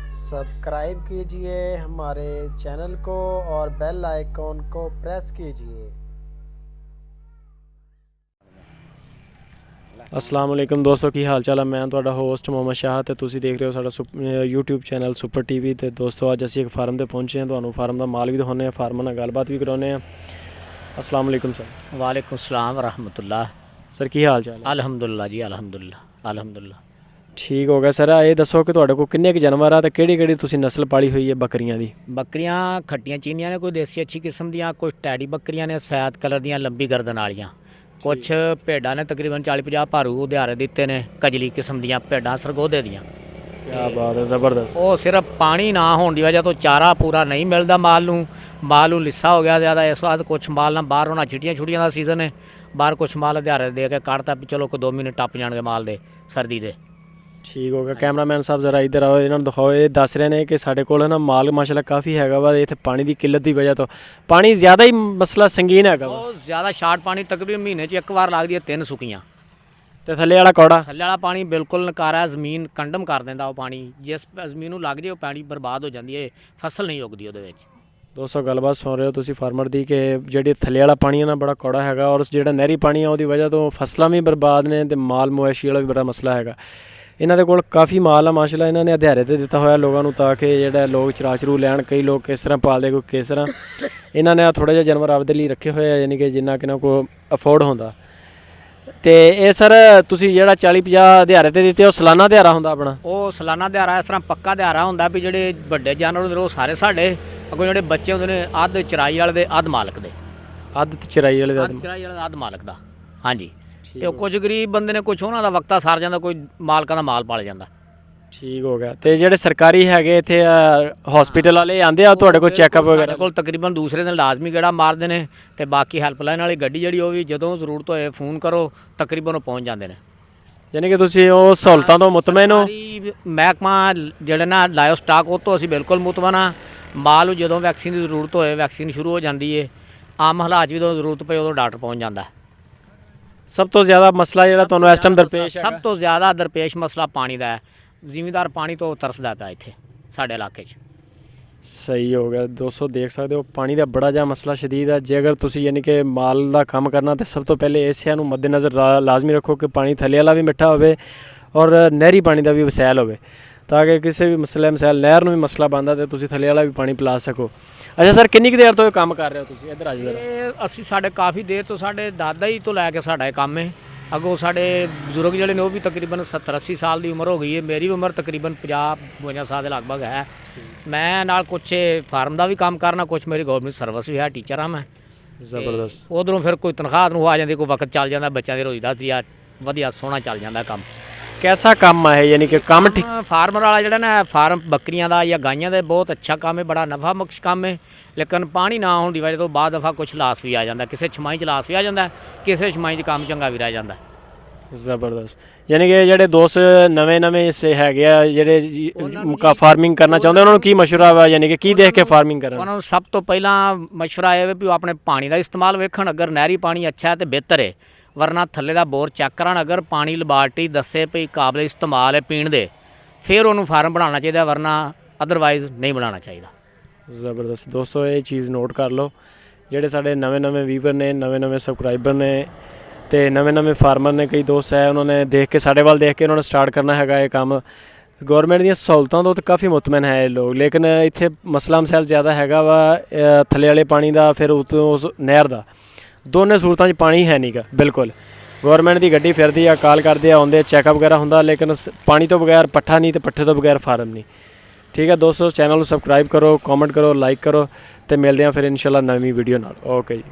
Subscribe कीजिए हमारे channel को और बेल आइकॉन को प्रेस कीजिए। अस्सलाम वालेकुम दोस्तों, की हाल चाल है। मैं ਤੁਹਾਡਾ ਹੋਸਟ ਮੁਹੰਮਦ ਸ਼ਾਹ ਤੇ ਤੁਸੀਂ ਦੇਖ ਰਹੇ ਹੋ ਸਾਡਾ YouTube ਚੈਨਲ ਸੁਪਰ ਟੀਵੀ। ਤੇ ਦੋਸਤੋ ਅੱਜ ਅਸੀਂ ਇੱਕ ਫਾਰਮ ਤੇ ਪਹੁੰਚੇ ਹਾਂ, ਤੁਹਾਨੂੰ ਫਾਰਮ ਦਾ ਮਾਲ ਵੀ ਦਿਖਾਉਂਦੇ ਹਾਂ, ਫਾਰਮ ਨਾਲ ਗੱਲਬਾਤ ਵੀ ਕਰਾਉਂਦੇ ਹਾਂ। अस्सलाम वालेकुम सर। वालेकुम सलाम रहमतुल्लाह। सर की हाल चाल है? अल्हम्दुलिल्लाह जी, अल्हम्दुलिल्लाह अल्हम्दुलिल्लाह। ठीक हो गया सर। ये दसो कि ਤੁਹਾਡੇ ਕੋਲ ਕਿੰਨੇ ਕੁ ਜਾਨਵਰ ਆ ਤੇ ਕਿਹੜੀ ਤੁਸੀਂ ਨਸਲ ਪਾਲੀ ਹੋਈ ਹੈ ਬੱਕਰੀਆਂ ਦੀ? ਬੱਕਰੀਆਂ ਖੱਟੀਆਂ ਚੀਨੀਆਂ ਨੇ, ਕੋਈ ਦੇਸੀ ਅੱਛੀ ਕਿਸਮ ਦੀਆਂ, ਕੁਝ ਟੈਡੀ ਬੱਕਰੀਆਂ ਨੇ ਸਫੈਦ ਕਲਰ ਦੀਆਂ ਲੰਬੀ ਗਰਦਨ ਵਾਲੀਆਂ, ਕੁਛ ਭੇਡਾਂ ਨੇ ਤਕਰੀਬਨ 40-50 ਭਾਰੂ ਉਧਾਰੇ ਦਿੱਤੇ ਨੇ, ਕਜਲੀ ਕਿਸਮ ਦੀਆਂ ਭੇਡਾਂ ਸਰਗੋਧੇ ਦੀਆਂ। ਕੀ ਬਾਤ ਹੈ, ਜ਼ਬਰਦਸਤ। ਉਹ ਸਿਰਫ ਪਾਣੀ ਨਾ ਹੋਣ ਦੀ ਵਜ੍ਹਾ ਤੋਂ ਚਾਰਾ ਪੂਰਾ ਨਹੀਂ ਮਿਲਦਾ ਮਾਲ ਨੂੰ ਲਿੱਸਾ ਹੋ ਗਿਆ ਜ਼ਿਆਦਾ। ਇਸ ਵਾਰ ਕੁਛ ਮਾਲ ਨਾਲ ਬਾਹਰ ਹੋਣਾ, ਛੁੱਟੀਆਂ ਦਾ ਸੀਜ਼ਨ ਹੈ, ਬਾਹਰ ਕੁਛ ਮਾਲ ਉਧਾਰੇ ਦੇ ਕੇ ਕੱਢਤਾ ਵੀ ਚਲੋ ਕੋਈ 2 ਮਹੀਨੇ ਟੱਪ ਜਾਣਗੇ ਮਾਲ ਦੇ ਸਰਦੀ ਦੇ। ਠੀਕ ਹੋ ਗਿਆ। ਕੈਮਰਾਮੈਨ ਸਾਹਿਬ ਜ਼ਰਾ ਇੱਧਰ ਆਓ, ਇਹਨਾਂ ਨੂੰ ਦਿਖਾਓ। ਇਹ ਦੱਸ ਰਹੇ ਨੇ ਕਿ ਸਾਡੇ ਕੋਲ ਨਾ ਮਾਲ ਮਾਸ਼ਾਅੱਲਾ ਕਾਫੀ ਹੈਗਾ ਵਾ, ਇੱਥੇ ਪਾਣੀ ਦੀ ਕਿੱਲਤ ਦੀ ਵਜ੍ਹਾ ਤੋਂ ਪਾਣੀ ਜ਼ਿਆਦਾ ਹੀ ਮਸਲਾ ਸੰਗੀਨ ਹੈਗਾ ਵਾ। ਬਹੁਤ ਜ਼ਿਆਦਾ ਸ਼ਾਰਟ ਪਾਣੀ, ਤਕਰੀਬਨ ਮਹੀਨੇ 'ਚ ਇੱਕ ਵਾਰ ਲੱਗਦੀ ਹੈ 3 ਸੁੱਕੀਆਂ। ਤੇ ਥੱਲੇ ਵਾਲਾ ਕੌੜਾ? ਥੱਲੇ ਵਾਲਾ ਪਾਣੀ ਬਿਲਕੁਲ ਨਕਾਰਾ, ਜ਼ਮੀਨ ਕੰਡਮ ਕਰ ਦਿੰਦਾ ਉਹ ਪਾਣੀ। ਜਿਸ ਜ਼ਮੀਨ ਨੂੰ ਲੱਗ ਜੇ ਉਹ ਪਾਣੀ ਬਰਬਾਦ ਹੋ ਜਾਂਦੀ ਹੈ, ਫਸਲ ਨਹੀਂ ਉੱਗਦੀ ਉਹਦੇ ਵਿੱਚ। ਦੋਸਤੋ ਗੱਲਬਾਤ ਸੁਣ ਰਹੇ ਹੋ ਤੁਸੀਂ ਫਾਰਮਰ ਦੀ ਕਿ ਜਿਹੜੀ ਥੱਲੇ ਵਾਲਾ ਪਾਣੀ ਹੈ ਨਾ ਬੜਾ ਕੌੜਾ ਹੈਗਾ, ਔਰ ਜਿਹੜਾ ਨਹਿਰੀ ਪਾਣੀ ਆ ਉਹਦੀ ਵਜ੍ਹਾ ਤੋਂ ਫਸਲਾਂ ਵੀ ਬਰਬਾਦ ਨੇ ਤੇ ਮਾਲ ਮਵੇਸ਼ੀ ਵਾਲਾ ਵੀ ਬੜਾ ਮਸਲਾ ਹੈਗਾ। ਇਹਨਾਂ ਦੇ ਕੋਲ ਕਾਫੀ ਮਾਲ ਆ ਮਾਸ਼ਾਅੱਲਾ, ਇਹਨਾਂ ਨੇ ਅਧਿਆਰੇ ਤੇ ਦਿੱਤਾ ਹੋਇਆ ਲੋਕਾਂ ਨੂੰ ਤਾਂ ਕਿ ਜਿਹੜਾ ਲੋਕ ਚਰੂ ਲੈਣ। ਕਈ ਲੋਕ ਕਿਸ ਤਰ੍ਹਾਂ ਪਾਲਦੇ, ਕੋਈ ਕਿਸ ਤਰ੍ਹਾਂ। ਇਹਨਾਂ ਨੇ ਥੋੜ੍ਹਾ ਜਿਹਾ ਜਾਨਵਰ ਆਪਦੇ ਲਈ ਰੱਖੇ ਹੋਏ ਆ, ਯਾਨੀ ਕਿ ਜਿੰਨਾ ਕਿ ਨਾ ਕੋਈ ਅਫੋਰਡ ਹੁੰਦਾ। ਤੇ ਇਹ ਸਰ ਤੁਸੀਂ ਜਿਹੜਾ 40-50 ਦਿਹਾੜੇ ਤੇ ਦਿੱਤੇ ਉਹ ਸਾਲਾਨਾ ਦਿਹਾੜਾ ਹੁੰਦਾ ਆਪਣਾ? ਉਹ ਸਾਲਾਨਾ ਦਿਹਾੜਾ ਇਸ ਤਰ੍ਹਾਂ ਪੱਕਾ ਦਿਹਾੜਾ ਹੁੰਦਾ ਵੀ ਜਿਹੜੇ ਵੱਡੇ ਜਾਨਵਰ ਹੁੰਦੇ ਉਹ ਸਾਰੇ ਸਾਡੇ, ਅੱਗੋਂ ਜਿਹੜੇ ਬੱਚੇ ਹੁੰਦੇ ਨੇ ਅੱਧ ਚਰਾਈ ਵਾਲੇ ਦੇ ਅੱਧ ਮਾਲਕ ਦੇ। ਅੱਧ ਚਰਾਈ ਵਾਲੇ ਦਾ? ਚਰਾਈ ਵਾਲੇ ਅੱਧ ਮਾਲਕ ਦਾ, ਹਾਂਜੀ। ਤੇ ਉਹ ਕੁਝ ਗਰੀਬ ਬੰਦੇ ਨੇ, ਕੁਝ ਉਹਨਾਂ ਦਾ ਵਕਤਾ ਸਾਰ ਜਾਂਦਾ, ਕੋਈ ਮਾਲਕਾਂ ਦਾ ਮਾਲ ਪਾਲ ਜਾਂਦਾ। ਠੀਕ ਹੋ ਗਿਆ। ਤੇ ਜਿਹੜੇ ਸਰਕਾਰੀ ਹੈਗੇ ਇੱਥੇ ਹਸਪੀਟਲ ਵਾਲੇ ਆਉਂਦੇ ਆ ਤੁਹਾਡੇ ਕੋਲ ਚੈੱਕਅਪ ਵਗੈਰਾ? ਸਾਡੇ ਕੋਲ ਤਕਰੀਬਨ ਦੂਸਰੇ ਦਿਨ ਲਾਜ਼ਮੀ ਗੇੜਾ ਮਾਰਦੇ ਨੇ। ਤੇ ਬਾਕੀ ਹੈਲਪਲਾਈਨ ਵਾਲੀ ਗੱਡੀ ਜਿਹੜੀ ਉਹ ਵੀ ਜਦੋਂ ਜ਼ਰੂਰਤ ਹੋਏ ਫੋਨ ਕਰੋ, ਤਕਰੀਬਨ ਉਹ ਪਹੁੰਚ ਜਾਂਦੇ ਨੇ। ਯਾਨੀ ਕਿ ਤੁਸੀਂ ਉਹ ਸਹੂਲਤਾਂ ਤੋਂ ਮੁਤਮਿਨ ਹੋ? ਮਹਿਕਮਾ ਜਿਹੜੇ ਨਾ ਲਾਇਓ ਸਟਾਕ, ਉਹ ਤੋਂ ਅਸੀਂ ਬਿਲਕੁਲ ਮੁਤਮਿਨ ਹਾਂ। ਮਾਲ ਨੂੰ ਜਦੋਂ ਵੈਕਸੀਨ ਦੀ ਜ਼ਰੂਰਤ ਹੋਏ ਵੈਕਸੀਨ ਸ਼ੁਰੂ ਹੋ ਜਾਂਦੀ ਹੈ। ਆਮ ਹਾਲਾਤ ਜਦੋਂ ਜ਼ਰੂਰਤ ਪਏ ਉਦੋਂ ਡਾਕਟਰ ਪਹੁੰਚ ਜਾਂਦਾ। ਸਭ ਤੋਂ ਜ਼ਿਆਦਾ ਮਸਲਾ ਜਿਹੜਾ ਤੁਹਾਨੂੰ ਇਸ ਟਾਈਮ ਦਰਪੇਸ਼ ਹੈ? ਸਭ ਤੋਂ ਜ਼ਿਆਦਾ ਦਰਪੇਸ਼ ਮਸਲਾ ਪਾਣੀ ਦਾ ਹੈ। ਜ਼ਿਮੀਂਦਾਰ ਪਾਣੀ ਤੋਂ ਤਰਸਦਾ ਪਿਆ ਇੱਥੇ ਸਾਡੇ ਇਲਾਕੇ 'ਚ। ਸਹੀ ਹੋ ਗਿਆ। ਦੋਸਤੋ ਦੇਖ ਸਕਦੇ ਹੋ ਪਾਣੀ ਦਾ ਬੜਾ ਜਿਹਾ ਮਸਲਾ ਸ਼ਦੀਦ ਹੈ। ਜੇ ਅਗਰ ਤੁਸੀਂ ਯਾਨੀ ਕਿ ਮਾਲ ਦਾ ਕੰਮ ਕਰਨਾ ਤਾਂ ਸਭ ਤੋਂ ਪਹਿਲੇ ਇਸਿਆਂ ਨੂੰ ਮੱਦੇਨਜ਼ਰ ਲਾਜ਼ਮੀ ਰੱਖੋ ਕਿ ਪਾਣੀ ਥੱਲੇ ਵਾਲਾ ਵੀ ਮਿੱਠਾ ਹੋਵੇ ਔਰ ਨਹਿਰੀ ਪਾਣੀ ਦਾ ਵੀ ਵਸੈਲ ਹੋਵੇ, ਤਾਂ ਕਿ ਕਿਸੇ ਵੀ ਮਸਲੇ ਨਹਿਰ ਨੂੰ ਵੀ ਮਸਲਾ ਬਣਦਾ ਤੇ ਤੁਸੀਂ ਥੱਲੇ ਵਾਲਾ ਵੀ ਪਾਣੀ ਪਿਲਾ ਸਕੋ। ਅੱਛਾ ਸਰ, ਕਿੰਨੀ ਕੁ ਦੇਰ ਤੋਂ ਇਹ ਕੰਮ ਕਰ ਰਹੇ ਹੋ ਤੁਸੀਂ? ਇੱਧਰ ਆ ਜਾਓ। ਅਸੀਂ ਸਾਡੇ ਕਾਫੀ ਦੇਰ ਤੋਂ, ਸਾਡੇ ਦਾਦਾ ਜੀ ਤੋਂ ਲੈ ਕੇ ਸਾਡਾ ਇਹ ਕੰਮ ਹੈ। ਅੱਗੋਂ ਸਾਡੇ ਬਜ਼ੁਰਗ ਜਿਹੜੇ ਨੇ ਉਹ ਵੀ ਤਕਰੀਬਨ 70-80 ਸਾਲ ਦੀ ਉਮਰ ਹੋ ਗਈ ਹੈ। ਮੇਰੀ ਉਮਰ ਤਕਰੀਬਨ 50-52 ਸਾਲ ਦੇ ਲਗਭਗ ਹੈ। ਮੈਂ ਨਾਲ ਕੁਛ ਫਾਰਮ ਦਾ ਵੀ ਕੰਮ ਕਰਨਾ, ਕੁਛ ਮੇਰੀ ਗੌਰਮੈਂਟ ਸਰਵਿਸ ਵੀ ਹੈ, ਟੀਚਰ ਹਾਂ ਮੈਂ। ਜ਼ਬਰਦਸਤ। ਉਧਰੋਂ ਫਿਰ ਕੋਈ ਤਨਖਾਹ ਨੂੰ ਆ ਜਾਂਦੀ, ਕੋਈ ਵਕਤ ਚੱਲ ਜਾਂਦਾ, ਬੱਚਿਆਂ ਦੀ ਰੋਜ਼ੀ ਆ ਵਧੀਆ ਸੋਹਣਾ ਚੱਲ ਜਾਂਦਾ ਕੰਮ। कैसा काम है यानी कि काम ठीक? फार्मर वाला ਜਿਹੜਾ ਨਾ ਫਾਰਮ ਬੱਕਰੀਆਂ ਦਾ ਜਾਂ ਗਾਈਆਂ ਦਾ ਬਹੁਤ ਅੱਛਾ ਕੰਮ ਹੈ, ਬੜਾ ਨਫਾ ਬਖਸ਼ ਕੰਮ ਹੈ। ਲੇਕਿਨ ਪਾਣੀ ਨਾ ਹੋਣ ਦੀ ਵਜ੍ਹਾ ਤੋਂ ਬਾਅਦ ਦਫਾ ਕੁਛ ਲਾਸ ਵੀ ਆ ਜਾਂਦਾ, ਕਿਸੇ ਛਮਾਈ 'ਚ ਲਾਸ ਵੀ ਆ ਜਾਂਦਾ, ਕਿਸੇ ਛਮਾਈ 'ਚ ਕੰਮ ਚੰਗਾ ਵੀ ਰਹਿ ਜਾਂਦਾ। ਜ਼ਬਰਦਸਤ। ਯਾਨੀ ਕਿ ਜਿਹੜੇ ਦੋਸਤ ਨਵੇਂ ਸੇ ਹੈਗੇ ਆ ਜਿਹੜੇ ਫਾਰਮਿੰਗ ਕਰਨਾ ਚਾਹੁੰਦੇ ਉਹਨਾਂ ਨੂੰ ਕੀ ਮਸ਼ਵਰਾ ਵਾ, ਯਾਨੀ ਕਿ ਕੀ ਦੇਖ ਕੇ ਫਾਰਮਿੰਗ ਕਰਨ? ਉਹਨਾਂ ਨੂੰ ਸਭ ਤੋਂ ਪਹਿਲਾਂ ਮਸ਼ਵਰਾ ਇਹ ਵੀ ਉਹ ਆਪਣੇ ਪਾਣੀ ਦਾ ਇਸਤੇਮਾਲ ਵੇਖਣ। ਅਗਰ ਨਹਿਰੀ ਪਾਣੀ ਅੱਛਾ ਹੈ ਤਾਂ ਬਿਹਤਰ ਹੈ, ਵਰਨਾ ਥੱਲੇ ਦਾ ਬੋਰ ਚੈੱਕ ਕਰਨ। ਅਗਰ ਪਾਣੀ ਲੈਬਾਰਟਰੀ ਦੱਸੇ ਵੀ ਕਾਬਲੇ ਇਸਤੇਮਾਲ ਹੈ ਪੀਣ ਦੇ, ਫਿਰ ਉਹਨੂੰ ਫਾਰਮ ਬਣਾਉਣਾ ਚਾਹੀਦਾ, ਵਰਨਾ ਅਦਰਵਾਈਜ਼ ਨਹੀਂ ਬਣਾਉਣਾ ਚਾਹੀਦਾ। ਜ਼ਬਰਦਸਤ। ਦੋਸਤੋ ਇਹ ਚੀਜ਼ ਨੋਟ ਕਰ ਲਓ, ਜਿਹੜੇ ਸਾਡੇ ਨਵੇਂ ਵੀਵਰ ਨੇ, ਨਵੇਂ ਸਬਸਕ੍ਰਾਈਬਰ ਨੇ ਤੇ ਨਵੇਂ ਫਾਰਮਰ ਨੇ, ਕਈ ਦੋਸਤ ਹੈ ਉਹਨਾਂ ਨੇ ਦੇਖ ਕੇ ਸਾਡੇ ਵੱਲ ਦੇਖ ਕੇ ਉਹਨਾਂ ਨੇ ਸਟਾਰਟ ਕਰਨਾ ਹੈਗਾ ਇਹ ਕੰਮ। ਗੌਰਮੈਂਟ ਦੀਆਂ ਸਹੂਲਤਾਂ ਤੋਂ ਤਾਂ ਕਾਫੀ ਮੁਤਮਿਨ ਹੈ ਇਹ ਲੋਕ, ਲੇਕਿਨ ਇੱਥੇ ਮਸਲਾ ਮਸਾਇਲ ਜ਼ਿਆਦਾ ਹੈਗਾ ਵਾ ਥੱਲੇ ਵਾਲੇ ਪਾਣੀ ਦਾ, ਫਿਰ ਉਸ ਨਹਿਰ ਦਾ। ਦੋਨੇ ਸਹੂਲਤਾਂ 'ਚ ਪਾਣੀ ਹੈ ਨਹੀਂ ਗਾ ਬਿਲਕੁਲ। ਗੌਰਮੈਂਟ ਦੀ ਗੱਡੀ ਫਿਰਦੀ ਆ, ਕਾਲ ਕਰਦੇ ਆ, ਆਉਂਦੇ ਚੈੱਕਅਪ ਵਗੈਰਾ ਹੁੰਦਾ, ਲੇਕਿਨ ਪਾਣੀ ਤੋਂ ਬਗੈਰ ਪੱਠਾ ਨਹੀਂ ਤੇ ਪੱਠੇ ਤੋਂ ਬਗੈਰ ਫਾਰਮ ਨਹੀਂ। ਠੀਕ ਹੈ ਦੋਸਤੋ, ਚੈਨਲ ਨੂੰ ਸਬਸਕ੍ਰਾਈਬ ਕਰੋ, ਕਮੈਂਟ ਕਰੋ, ਲਾਈਕ ਕਰੋ ਤੇ ਮਿਲਦੇ ਹਾਂ ਫਿਰ ਇਨਸ਼ਾਅੱਲਾ ਨਵੀਂ ਵੀਡੀਓ ਨਾਲ। ਓਕੇ ਜੀ।